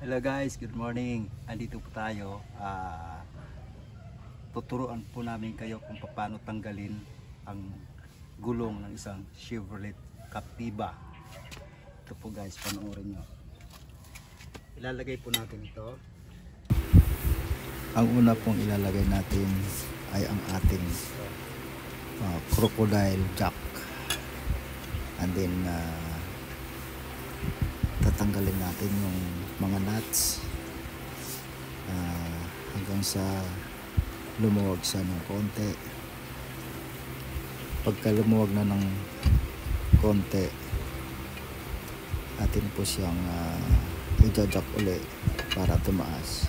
Hello guys, good morning. Andito po tayo. Tuturuan po namin kayo kung paano tanggalin ang gulong ng isang Chevrolet Captiva. Ito po guys, panoorin nyo. Ilalagay po natin ito. Ang una pong ilalagay natin ay ang ating crocodile jack. And then tatanggalin natin yung mga nuts hanggang sa lumuwag siya ng konti. Pagka lumuwag na ng konti, atin po siyang i-jack uli para tumaas.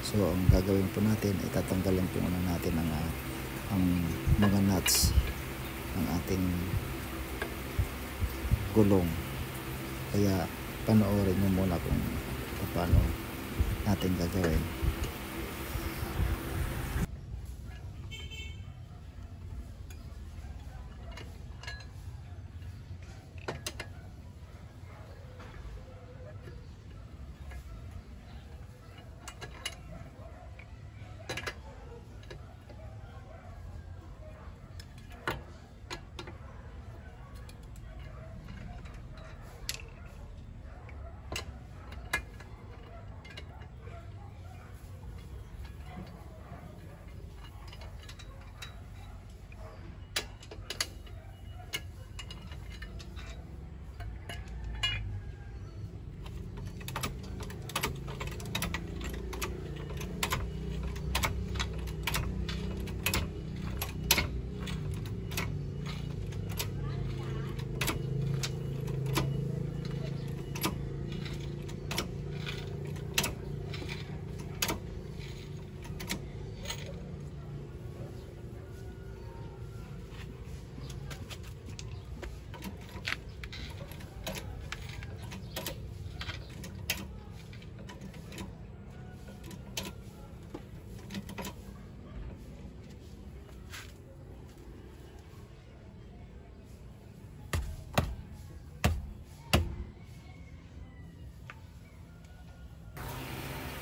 So ang gagawin po natin ay tatanggalin po muna natin ang mga nuts ng ating gulong. Kaya panoorin nyo muna kung paano natin gagawin.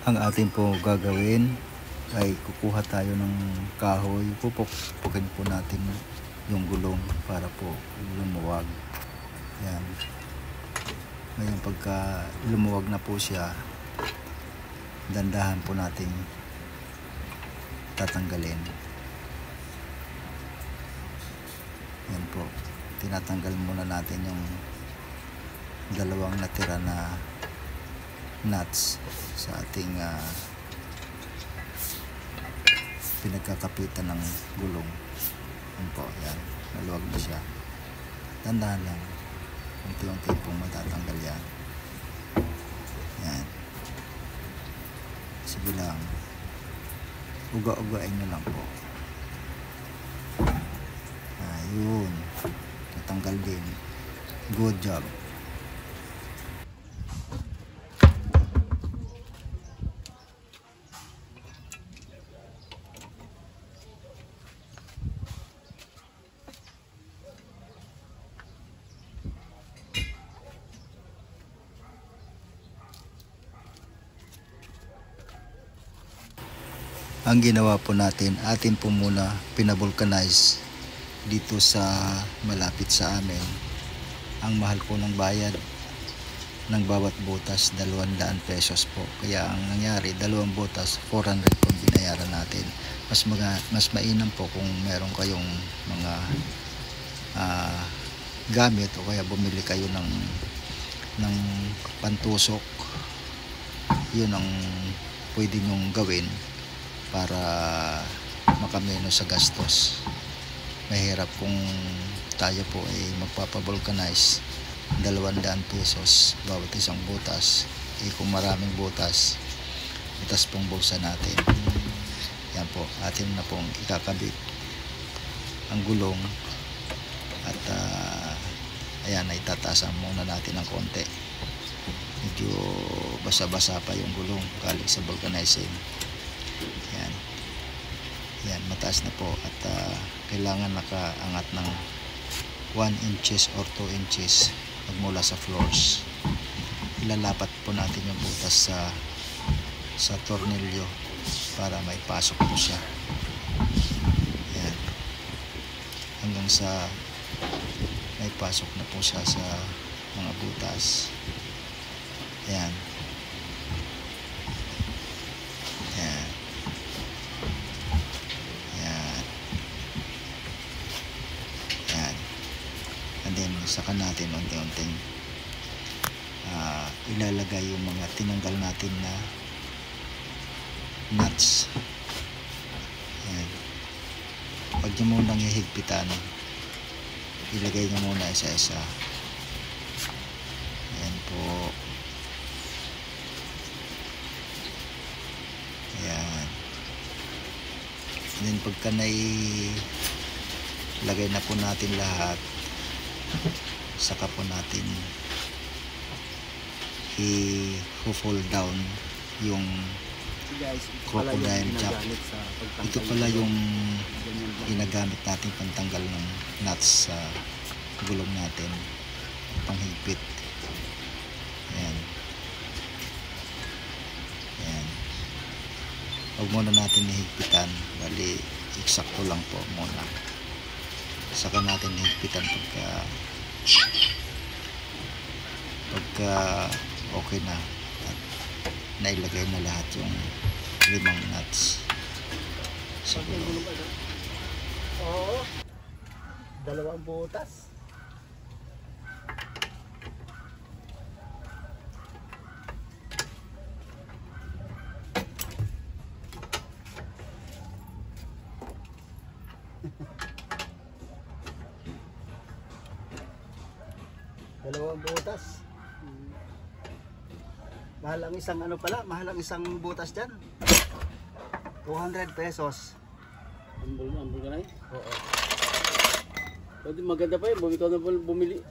Ang ating po gagawin ay kukuha tayo ng kahoy, pupukin po natin yung gulong para po lumuwag. Yan. Ngayon pagka lumuwag na po siya, dandahan po natin tatanggalin. Yan po, tinatanggal muna natin yung dalawang natira na nuts sa ating pinagkakapitan ng gulong. Yan po, yan, maluwag na siya. Tandaan lang, unti-unti pong matatanggal yan. Yan, sige lang, uga-ugain nyo lang po. Ayun, natanggal din. Good job. Ang ginawa po natin, atin po muna pinavulcanize dito sa malapit sa amin. Ang mahal po ng bayad ng bawat butas 200 pesos po. Kaya ang nangyari, 2 butas 400 po binayaran natin. Mas mainam po kung meron kayong mga gamit o kaya bumili kayo ng pantusok. Yun ang pwede nyong gawin para makameno sa gastos. Mahirap kung tayo po ay magpapavulcanize 200 pesos bawat isang butas. Kung maraming butas, itas pong bulsa natin. Yan po, atin na pong ikakabit ang gulong at ayan, itatasan muna natin ng konti. Medyo basa-basa pa yung gulong galing sa vulcanizing. Yan. Yan, mataas na po at kailangan nakaangat ng 1 inches or 2 inches magmula sa floors. ilalapat po natin yung butas sa tornilyo para may pasok po siya. Ayan. Hanggang sa may pasok na po siya sa mga butas. Ayan. Ayan. Ayan. Ayan. And then saka natin unti-unting ilalagay yung mga tinanggal natin na nuts. Ayan. Pag nyo munang hihigpitan, ilagay nyo muna isa-isa. Ayan po. Ayan. And then pagka lagay na po natin lahat, saka po natin i-fold down yung crocodile chop. Ito pala yung ginagamit natin pantanggal ng nuts sa gulong natin, panghigpit. Ayan. Ayan. Huwag muna natin ihigpitan, bali eksakto lang po muna. Saka natin ihigpitan pagka okay na at nailagay na lahat yung 5 nuts sa gulong. Oo. 2 butas. Dalawang butas. Mahal ang isang mahal ang isang butas dyan. 200 pesos. Ambul ka na eh? Oo. Pwede maganda pa yun, ikaw na bumili.